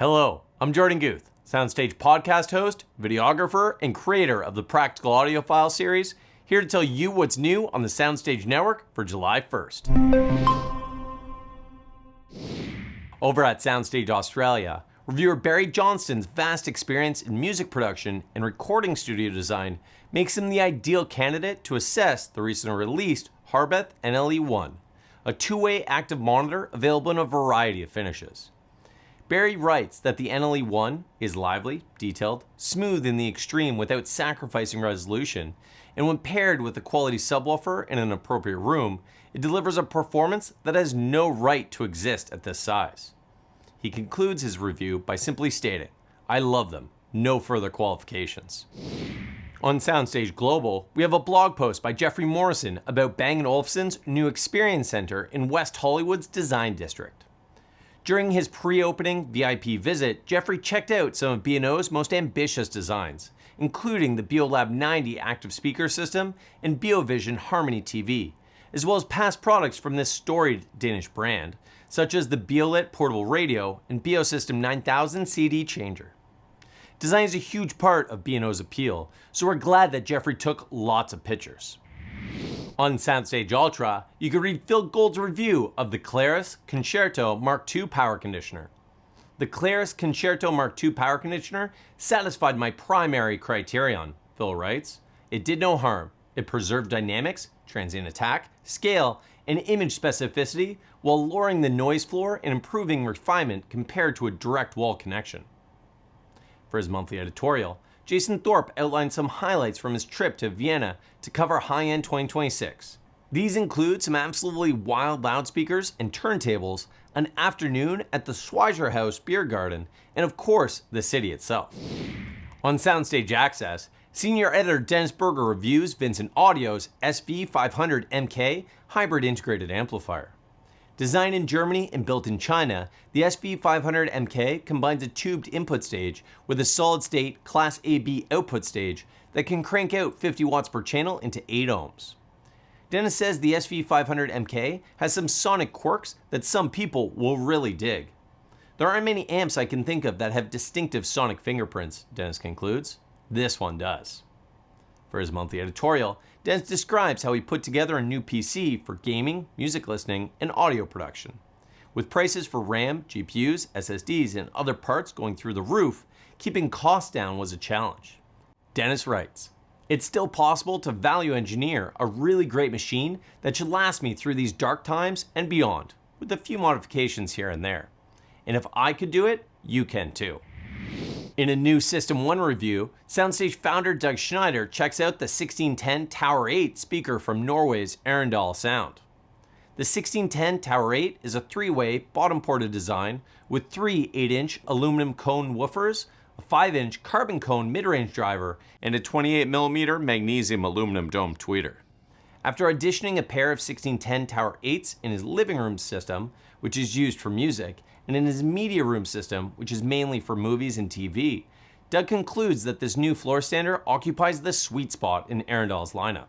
Hello, I'm Jordan Guth, SoundStage podcast host, videographer, and creator of the Practical Audiophile series, here to tell you what's new on the SoundStage network for July 1st. Over at SoundStage Australia, reviewer Barry Johnston's vast experience in music production and recording studio design makes him the ideal candidate to assess the recently released Harbeth NLE1, a two-way active monitor available in a variety of finishes. Barry writes that the NLE1 is lively, detailed, smooth in the extreme without sacrificing resolution, and when paired with a quality subwoofer in an appropriate room, it delivers a performance that has no right to exist at this size. He concludes his review by simply stating, "I love them, no further qualifications." On SoundStage Global, we have a blog post by Jeffrey Morrison about Bang & Olufsen's new Experience Center in West Hollywood's Design District. During his pre-opening VIP visit, Jeffrey checked out some of B&O's most ambitious designs, including the BeoLab 90 active speaker system and BeoVision Harmony TV, as well as past products from this storied Danish brand, such as the BeoLit portable radio and BeoSystem 9000 CD changer. Design is a huge part of B&O's appeal, so we're glad that Jeffrey took lots of pictures. On SoundStage Ultra, you can read Phil Gold's review of the Clarus Concerto Mark II power conditioner. The Clarus Concerto Mark II power conditioner satisfied my primary criterion, Phil writes. It did no harm. It preserved dynamics, transient attack, scale, and image specificity while lowering the noise floor and improving refinement compared to a direct wall connection. For his monthly editorial, Jason Thorpe outlined some highlights from his trip to Vienna to cover high-end 2026. These include some absolutely wild loudspeakers and turntables, an afternoon at the Schweizer House Beer Garden, and of course, the city itself. On SoundStage Access, senior editor Dennis Berger reviews Vincent Audio's SV500MK hybrid integrated amplifier. Designed in Germany and built in China, the SV500MK combines a tubed input stage with a solid-state Class AB output stage that can crank out 50 watts per channel into 8 ohms. Dennis says the SV500MK has some sonic quirks that some people will really dig. There aren't many amps I can think of that have distinctive sonic fingerprints, Dennis concludes. This one does. For his monthly editorial, Dennis describes how he put together a new PC for gaming, music listening, and audio production. With prices for RAM, GPUs, SSDs, and other parts going through the roof, keeping costs down was a challenge. Dennis writes, "It's still possible to value engineer a really great machine that should last me through these dark times and beyond, with a few modifications here and there. And if I could do it, you can too." In a new System 1 review, SoundStage founder Doug Schneider checks out the 1610 Tower 8 speaker from Norway's Arendal Sound. The 1610 Tower 8 is a three-way bottom-ported design with three 8-inch aluminum cone woofers, a 5-inch carbon cone mid-range driver, and a 28mm magnesium aluminum dome tweeter. After auditioning a pair of 1610 Tower 8s in his living room system, which is used for music, and in his media room system, which is mainly for movies and TV, Doug concludes that this new floor stander occupies the sweet spot in Arendal's lineup.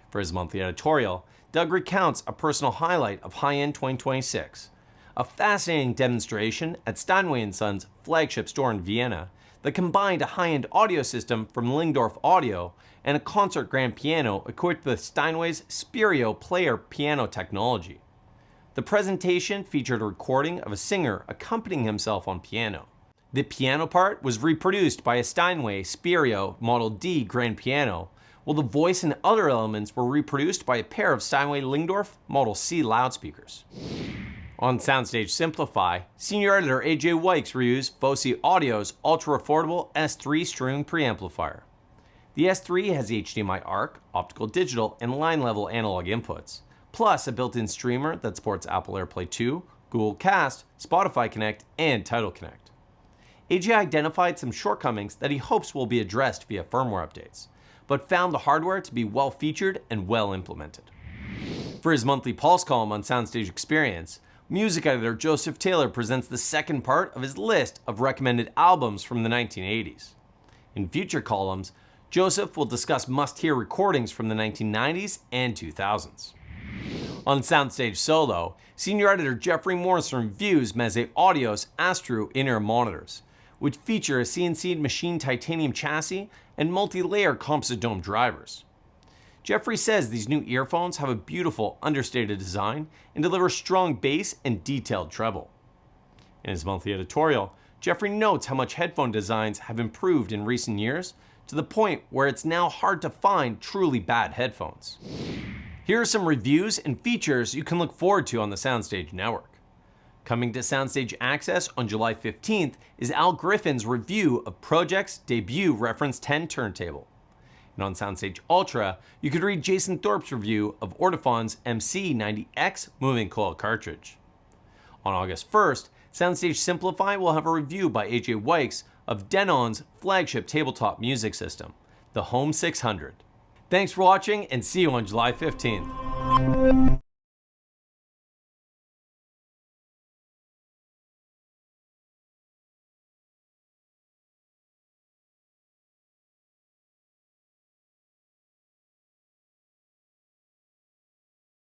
For his monthly editorial, Doug recounts a personal highlight of high-end 2026, a fascinating demonstration at Steinway & Son's flagship store in Vienna that combined a high-end audio system from Lyngdorf Audio and a concert grand piano equipped with Steinway's Stereo player piano technology. The presentation featured a recording of a singer accompanying himself on piano. The piano part was reproduced by a Steinway Stereo Model D grand piano, while the voice and other elements were reproduced by a pair of Steinway Lyngdorf Model C loudspeakers. On SoundStage Simplify, senior editor AJ Wykes reviews Fosi Audio's ultra-affordable S3 string preamplifier. The S3 has HDMI ARC, optical digital, and line-level analog inputs, plus a built-in streamer that supports Apple AirPlay 2, Google Cast, Spotify Connect, and Tidal Connect. AJ identified some shortcomings that he hopes will be addressed via firmware updates, but found the hardware to be well featured and well implemented. For his monthly Pulse column on SoundStage Experience, music editor Joseph Taylor presents the second part of his list of recommended albums from the 1980s. In future columns, Joseph will discuss must-hear recordings from the 1990s and 2000s. On SoundStage Solo, senior editor Jeffrey Morrison reviews Meze Audio's Astro in-ear monitors, which feature a CNC'd machined titanium chassis and multi-layer composite dome drivers. Jeffrey says these new earphones have a beautiful, understated design and deliver strong bass and detailed treble. In his monthly editorial, Jeffrey notes how much headphone designs have improved in recent years to the point where it's now hard to find truly bad headphones. Here are some reviews and features you can look forward to on the SoundStage network. Coming to SoundStage Access on July 15th is Al Griffin's review of Project's debut Reference 10 turntable. And on SoundStage Ultra, you could read Jason Thorpe's review of Ortofon's MC90X moving coil cartridge. On August 1st, SoundStage Simplify will have a review by AJ Wykes of Denon's flagship tabletop music system, the Home 600. Thanks for watching and see you on July 15th.